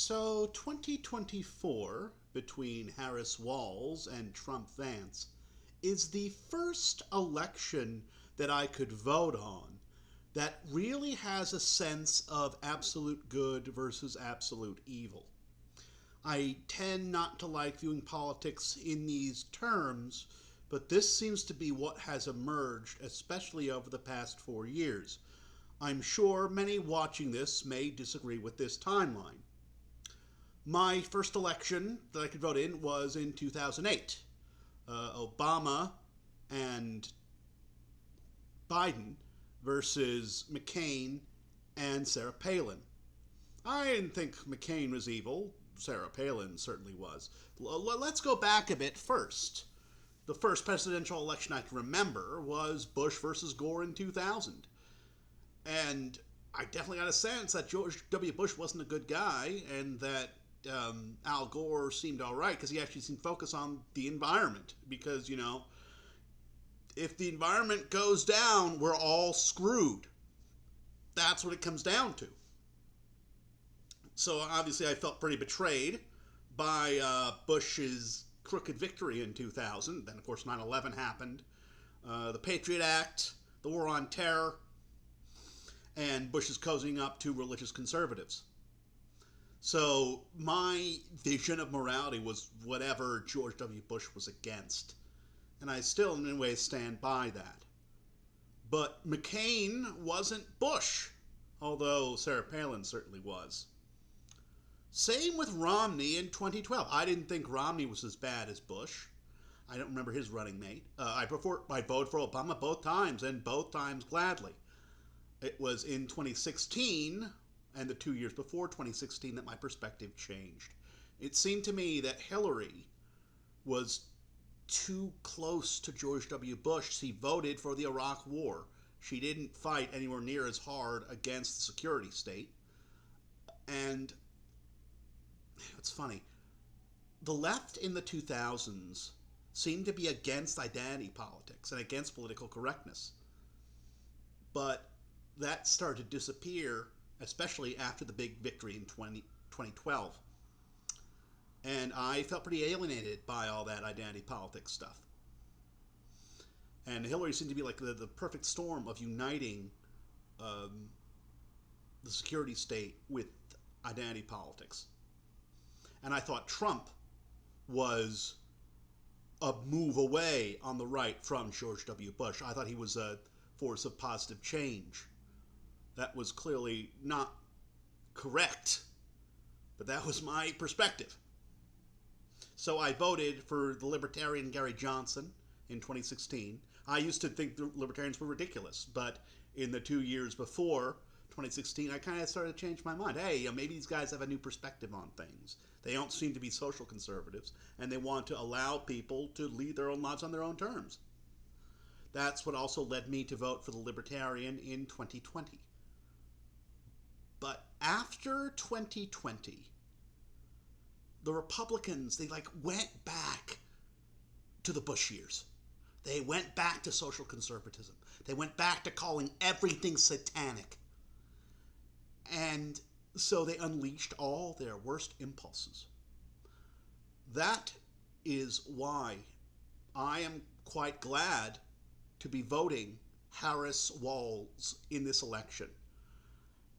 So 2024, between Harris Walz and Trump Vance, is the first election that I could vote on that really has a sense of absolute good versus absolute evil. I tend not to like viewing politics in these terms, but this seems to be what has emerged, especially over the past 4 years. I'm sure many watching this may disagree with this timeline. My first election that I could vote in was in 2008. Obama and Biden versus McCain and Sarah Palin. I didn't think McCain was evil. Sarah Palin certainly was. Let's go back a bit first. The first presidential election I can remember was Bush versus Gore in 2000. And I definitely got a sense that George W. Bush wasn't a good guy and that Al Gore seemed all right because he actually seemed focused on the environment. Because, if the environment goes down, we're all screwed. That's what it comes down to. So obviously, I felt pretty betrayed by Bush's crooked victory in 2000. Then, of course, 9/11 happened, the Patriot Act, the War on Terror, and Bush is cozying up to religious conservatives. So my vision of morality was whatever George W. Bush was against. And I still, in many ways, stand by that. But McCain wasn't Bush, although Sarah Palin certainly was. Same with Romney in 2012. I didn't think Romney was as bad as Bush. I don't remember his running mate. I voted for Obama both times, and both times gladly. It was in 2016 and the 2 years before 2016 that my perspective changed. It seemed to me that Hillary was too close to George W. Bush. She voted for the Iraq War. She didn't fight anywhere near as hard against the security state. And it's funny, the left in the 2000s seemed to be against identity politics and against political correctness. But that started to disappear, especially after the big victory in 2012. And I felt pretty alienated by all that identity politics stuff. And Hillary seemed to be like the perfect storm of uniting the security state with identity politics. And I thought Trump was a move away on the right from George W. Bush. I thought he was a force of positive change. That was clearly not correct, but that was my perspective. So I voted for the libertarian Gary Johnson in 2016. I used to think the libertarians were ridiculous, but in the 2 years before 2016, I kind of started to change my mind. Hey, maybe these guys have a new perspective on things. They don't seem to be social conservatives, and they want to allow people to lead their own lives on their own terms. That's what also led me to vote for the Libertarian in 2020. But after 2020, the Republicans, they went back to the Bush years. They went back to social conservatism. They went back to calling everything satanic. And so they unleashed all their worst impulses. That is why I am quite glad to be voting Harris Walz in this election.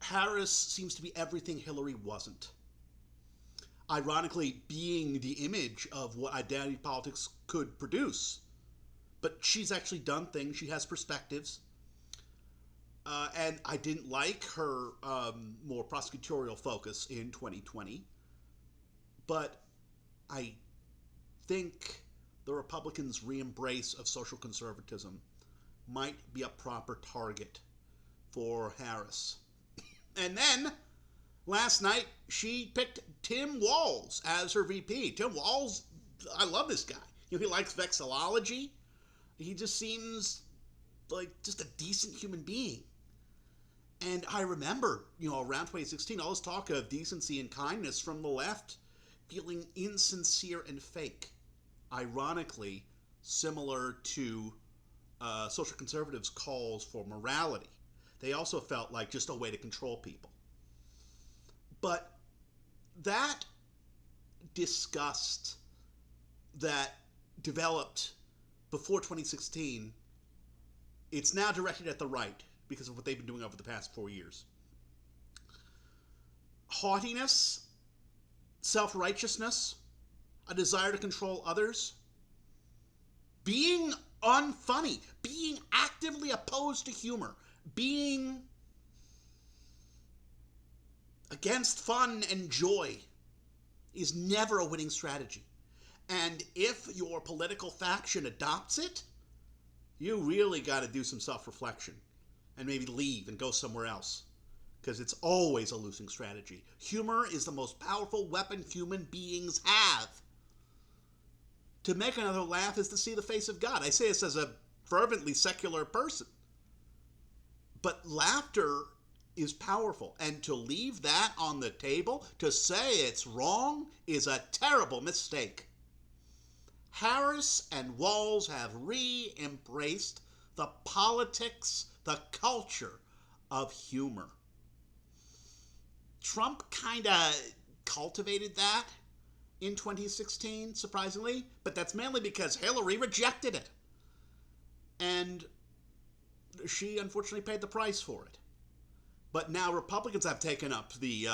Harris seems to be everything Hillary wasn't. Ironically, being the image of what identity politics could produce. But she's actually done things. She has perspectives. And I didn't like her more prosecutorial focus in 2020. But I think the Republicans' re-embrace of social conservatism might be a proper target for Harris. And then, last night, she picked Tim Walz as her VP. Tim Walz, I love this guy. He likes vexillology. He just seems like just a decent human being. And I remember, around 2016, all this talk of decency and kindness from the left feeling insincere and fake. Ironically, similar to social conservatives' calls for morality. They also felt like just a way to control people. But that disgust that developed before 2016, it's now directed at the right because of what they've been doing over the past 4 years. Haughtiness, self-righteousness, a desire to control others, being unfunny, being actively opposed to humor, being against fun and joy is never a winning strategy. And if your political faction adopts it, you really got to do some self-reflection and maybe leave and go somewhere else, because it's always a losing strategy. Humor is the most powerful weapon human beings have. To make another laugh is to see the face of God. I say this as a fervently secular person. But laughter is powerful. And to leave that on the table, to say it's wrong, is a terrible mistake. Harris and Walz have re-embraced the politics, the culture of humor. Trump kind of cultivated that in 2016, surprisingly, but that's mainly because Hillary rejected it. And she unfortunately paid the price for it. But now Republicans have taken up the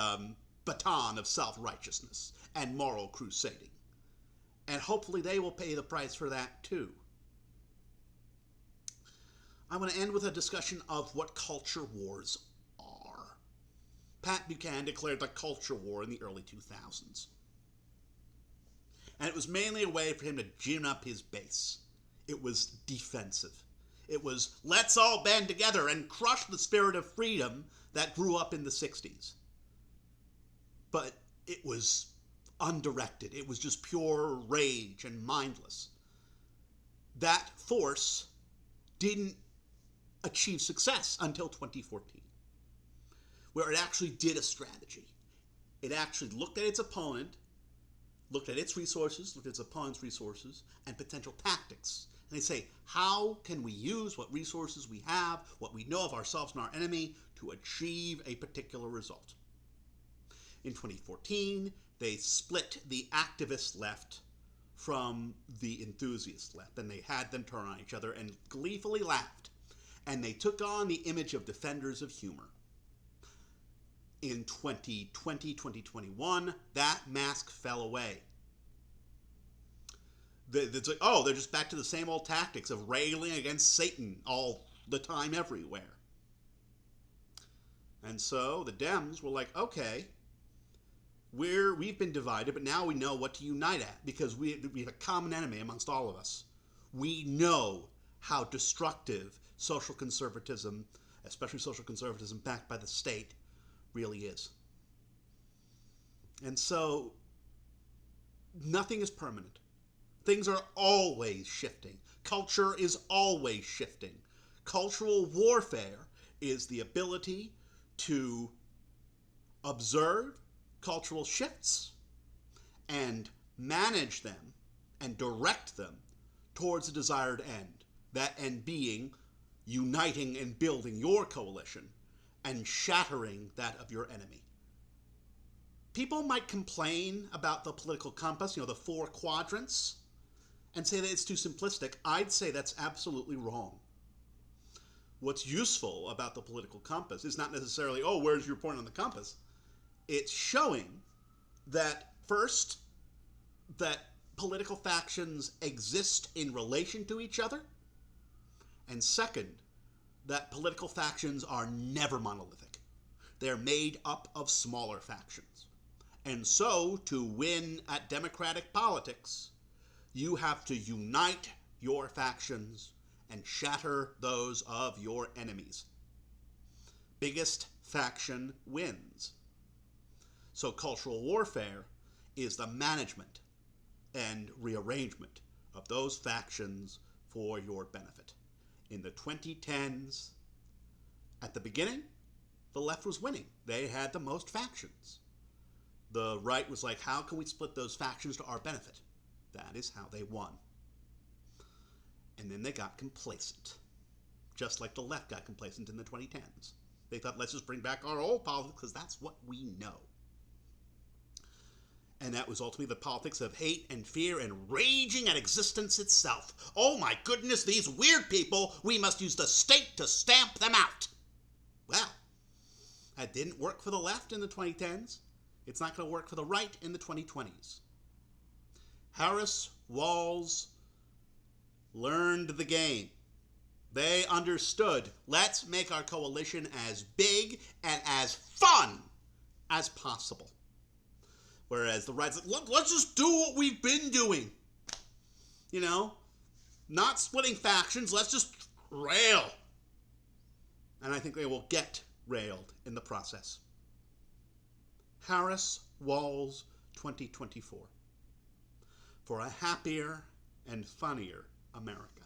baton of self-righteousness and moral crusading. And hopefully they will pay the price for that too. I want to end with a discussion of what culture wars are. Pat Buchanan declared the culture war in the early 2000s. And it was mainly a way for him to gin up his base. It was defensive. It was, let's all band together and crush the spirit of freedom that grew up in the 60s. But it was undirected. It was just pure rage and mindless. That force didn't achieve success until 2014, where it actually did a strategy. It actually looked at its opponent, looked at its resources, looked at its opponent's resources, and potential tactics. And they say, how can we use what resources we have, what we know of ourselves and our enemy, to achieve a particular result? In 2014, they split the activist left from the enthusiast left, and they had them turn on each other and gleefully laughed. And they took on the image of defenders of humor. In 2020, 2021, that mask fell away. It's like, oh, they're just back to the same old tactics of railing against Satan all the time, everywhere. And so the Dems were like, okay, we've been divided, but now we know what to unite at, because we have a common enemy amongst all of us. We know how destructive social conservatism, especially social conservatism backed by the state, really is. And so nothing is permanent. Things are always shifting. Culture is always shifting. Cultural warfare is the ability to observe cultural shifts and manage them and direct them towards a desired end. That end being uniting and building your coalition and shattering that of your enemy. People might complain about the political compass, the 4 quadrants, and say that it's too simplistic. I'd say that's absolutely wrong. What's useful about the political compass is not necessarily, oh, where's your point on the compass? It's showing that, first, that political factions exist in relation to each other, and second, that political factions are never monolithic. They're made up of smaller factions. And so, to win at democratic politics, you have to unite your factions and shatter those of your enemies. Biggest faction wins. So cultural warfare is the management and rearrangement of those factions for your benefit. In the 2010s, at the beginning, the left was winning. They had the most factions. The right was like, how can we split those factions to our benefit? That is how they won. And then they got complacent, just like the left got complacent in the 2010s. They thought, let's just bring back our old politics because that's what we know. And that was ultimately the politics of hate and fear and raging at existence itself. Oh my goodness, these weird people, we must use the state to stamp them out. Well, that didn't work for the left in the 2010s. It's not going to work for the right in the 2020s. Harris, Walz learned the game. They understood, let's make our coalition as big and as fun as possible. Whereas the right's like, let's just do what we've been doing. You know, not splitting factions, let's just rail. And I think they will get railed in the process. Harris, Walz, 2024. For a happier and funnier America.